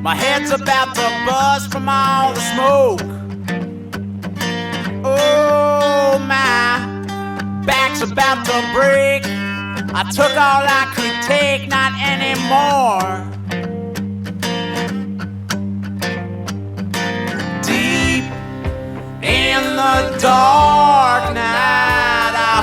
My head's about to bust from all the smoke. Oh, my back's about to break. I took all I could take, not anymore. Deep in the dark,